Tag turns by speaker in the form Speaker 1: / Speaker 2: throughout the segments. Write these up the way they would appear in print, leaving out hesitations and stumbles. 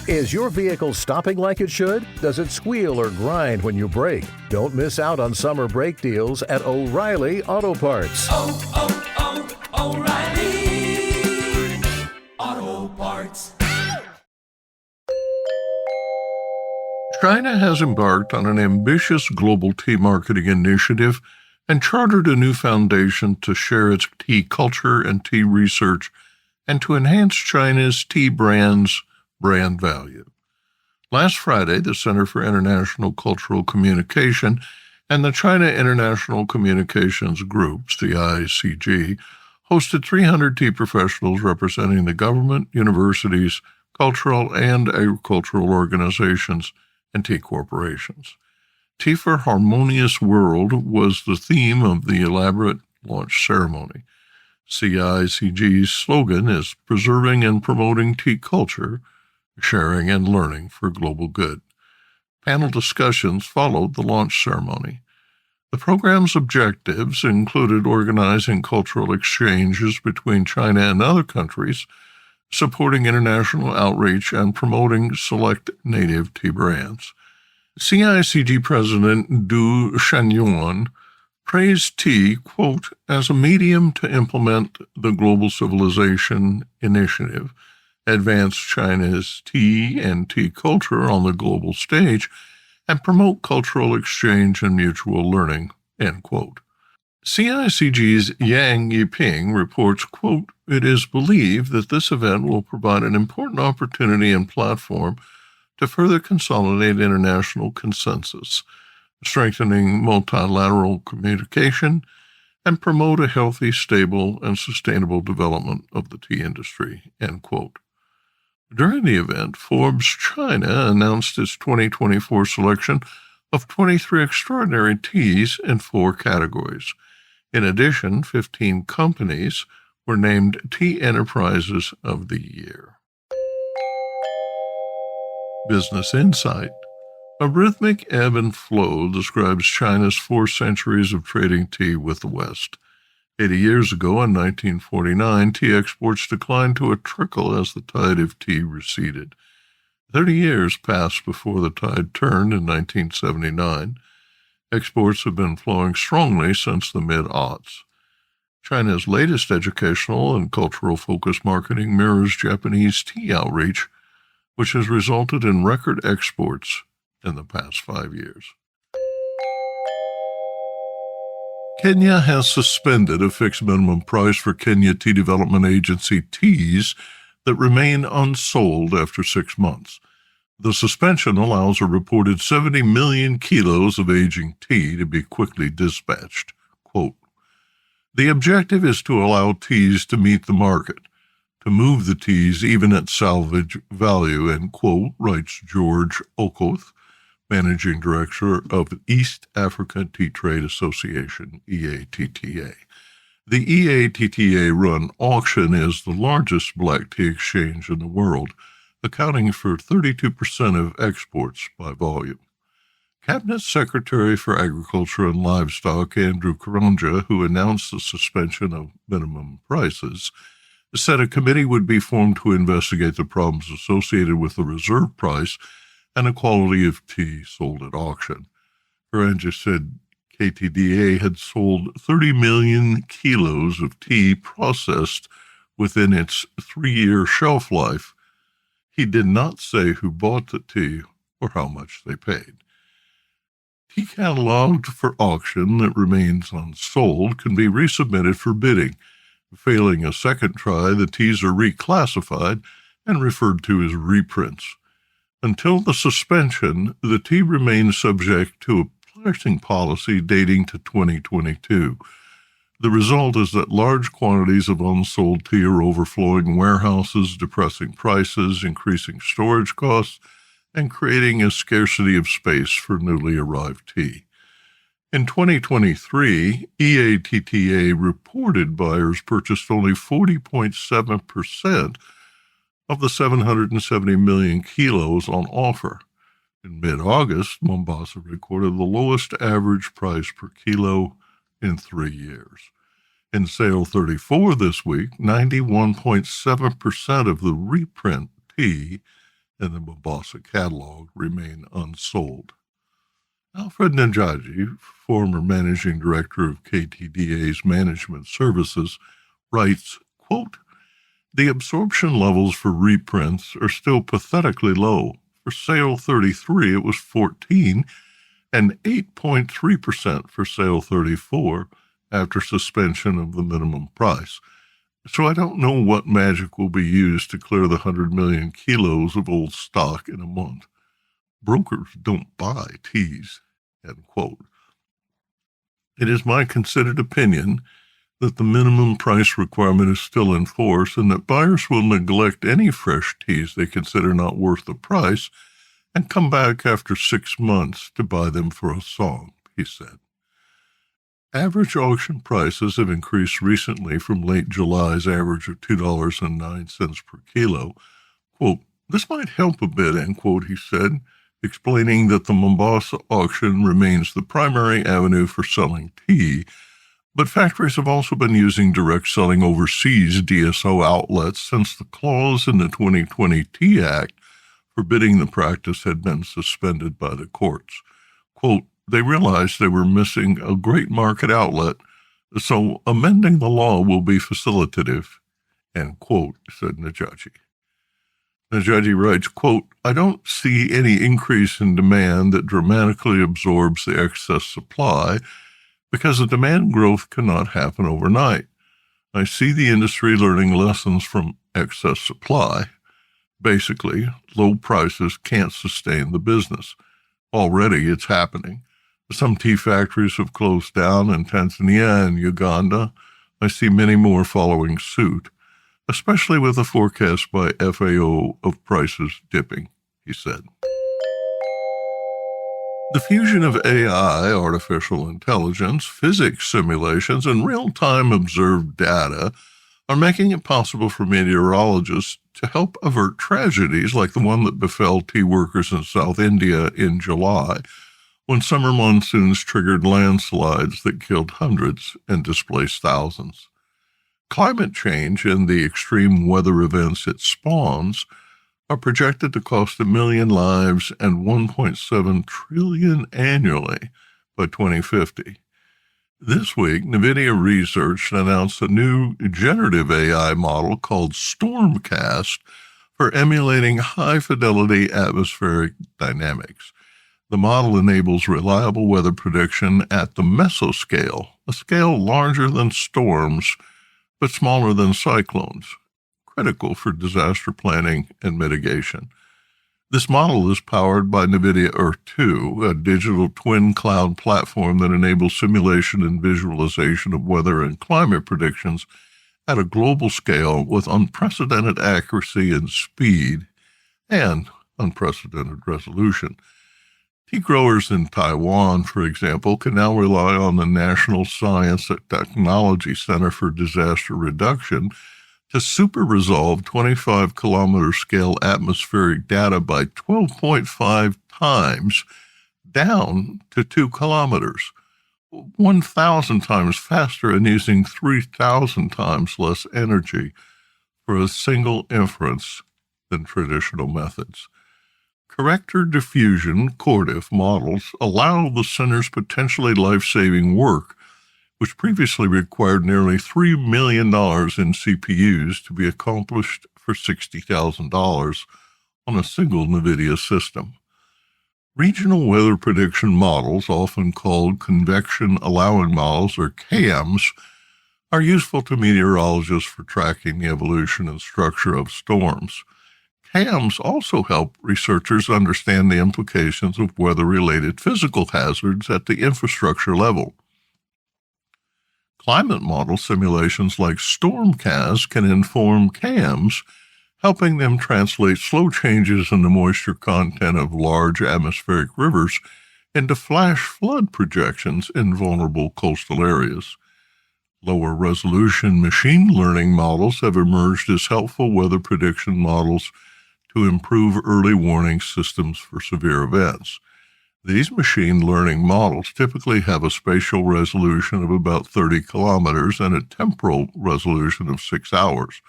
Speaker 1: Is your vehicle stopping like it should? Does it squeal or grind when you brake? Don't miss out on summer brake deals at O'Reilly Auto Parts.
Speaker 2: O'Reilly Auto Parts.
Speaker 3: China has embarked on an ambitious global tea marketing initiative and chartered a new foundation to share its tea culture and tea research and to enhance China's tea brand's brand value. Last Friday, the Center for International Cultural Communication and the China International Communications Group, CICG, hosted 300 tea professionals representing the government, universities, cultural and agricultural organizations, and tea corporations. Tea for Harmonious World was the theme of the elaborate launch ceremony. CICG's slogan is Preserving and Promoting Tea Culture, Sharing and Learning for Global Good. Panel discussions followed the launch ceremony. The program's objectives included organizing cultural exchanges between China and other countries, supporting international outreach, and promoting select native tea brands. CICG President Du Shangyuan praised tea, quote, as a medium to implement the Global Civilization Initiative, advance China's tea and tea culture on the global stage, and promote cultural exchange and mutual learning, end quote. CICG's Yang Yiping reports, quote, it is believed that this event will provide an important opportunity and platform to further consolidate international consensus, strengthening multilateral communication, and promote a healthy, stable, and sustainable development of the tea industry, end quote. During the event, Forbes China announced its 2024 selection of 23 extraordinary teas in 4 categories. In addition, 15 companies were named Tea Enterprises of the Year. Business Insight. A rhythmic ebb and flow describes China's 4 centuries of trading tea with the West. 80 years ago, in 1949, tea exports declined to a trickle as the tide of tea receded. 30 years passed before the tide turned in 1979. Exports have been flowing strongly since the mid-aughts. China's latest educational and cultural-focused marketing mirrors Japanese tea outreach, which has resulted in record exports in the past 5 years. Kenya has suspended a fixed minimum price for Kenya Tea Development Agency teas that remain unsold after 6 months. The suspension allows a reported 70 million kilos of aging tea to be quickly dispatched. Quote, the objective is to allow teas to meet the market, to move the teas even at salvage value, end quote, writes George Okoth, Managing Director of East Africa Tea Trade Association, EATTA. The EATTA-run auction is the largest black tea exchange in the world, accounting for 32% of exports by volume. Cabinet Secretary for Agriculture and Livestock Andrew Karanja, who announced the suspension of minimum prices, said a committee would be formed to investigate the problems associated with the reserve price and the quality of tea sold at auction. Karanja said KTDA had sold 30 million kilos of tea processed within its 3-year shelf life. He did not say who bought the tea or how much they paid. Tea cataloged for auction that remains unsold can be resubmitted for bidding. Failing a second try, the teas are reclassified and referred to as reprints. Until the suspension, the tea remains subject to a pricing policy dating to 2022. The result is that large quantities of unsold tea are overflowing warehouses, depressing prices, increasing storage costs, and creating a scarcity of space for newly arrived tea. In 2023, EATTA reported buyers purchased only 40.7% of the 770 million kilos on offer. In mid-August, Mombasa recorded the lowest average price per kilo in 3 years. In Sale 34 this week, 91.7% of the reprint tea in the Mombasa catalog remain unsold. Alfred Najaji, former managing director of KTDA's Management Services, writes, quote, "The absorption levels for reprints are still pathetically low. For sale 33, it was 14, and 8.3% for sale 34 after suspension of the minimum price. So I don't know what magic will be used to clear the 100 million kilos of old stock in a month. Brokers don't buy teas," end quote. It is my considered opinion that the minimum price requirement is still in force and that buyers will neglect any fresh teas they consider not worth the price and come back after 6 months to buy them for a song, he said. Average auction prices have increased recently from late July's average of $2.09 per kilo. Quote, "This might help a bit," end quote, he said, explaining that the Mombasa auction remains the primary avenue for selling tea, but factories have also been using direct selling overseas DSO outlets since the clause in the 2020 Tea Act forbidding the practice had been suspended by the courts. Quote, "They realized they were missing a great market outlet, so amending the law will be facilitative," end quote, said Najaji. Najaji writes, quote, "I don't see any increase in demand that dramatically absorbs the excess supply because the demand growth cannot happen overnight. I see the industry learning lessons from excess supply. Basically, low prices can't sustain the business. Already it's happening. Some tea factories have closed down in Tanzania and Uganda. I see many more following suit, especially with the forecast by FAO of prices dipping," he said. The fusion of AI, artificial intelligence, physics simulations, and real-time observed data are making it possible for meteorologists to help avert tragedies like the one that befell tea workers in South India in July, when summer monsoons triggered landslides that killed hundreds and displaced thousands. Climate change and the extreme weather events it spawns are projected to cost 1 million lives and $1.7 trillion annually by 2050. This week, NVIDIA researched and announced a new generative AI model called Stormcast for emulating high-fidelity atmospheric dynamics. The model enables reliable weather prediction at the mesoscale, a scale larger than storms but smaller than cyclones, critical for disaster planning and mitigation. This model is powered by NVIDIA Earth 2, a digital twin cloud platform that enables simulation and visualization of weather and climate predictions at a global scale with unprecedented accuracy and speed and unprecedented resolution. Tea growers in Taiwan, for example, can now rely on the National Science and Technology Center for Disaster Reduction to super-resolve 25-kilometer scale atmospheric data by 12.5 times down to 2 kilometers, 1,000 times faster and using 3,000 times less energy for a single inference than traditional methods. Corrector diffusion, CORDIF, models allow the center's potentially life-saving work, which previously required nearly $3 million in CPUs to be accomplished for $60,000 on a single NVIDIA system. Regional weather prediction models, often called convection allowing models or CAMs, are useful to meteorologists for tracking the evolution and structure of storms. CAMs also help researchers understand the implications of weather-related physical hazards at the infrastructure level. Climate model simulations like Stormcast can inform CAMs, helping them translate slow changes in the moisture content of large atmospheric rivers into flash flood projections in vulnerable coastal areas. Lower resolution machine learning models have emerged as helpful weather prediction models to improve early warning systems for severe events. These machine learning models typically have a spatial resolution of about 30 kilometers and a temporal resolution of 6 hours.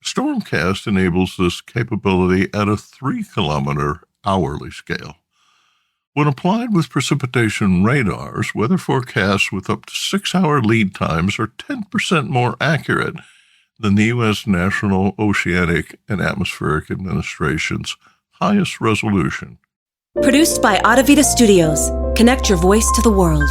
Speaker 3: Stormcast enables this capability at a 3-kilometer hourly scale. When applied with precipitation radars, weather forecasts with up to 6-hour lead times are 10% more accurate than the U.S. National Oceanic and Atmospheric Administration's highest resolution.
Speaker 4: Produced by Audavita Studios. Connect your voice to the world.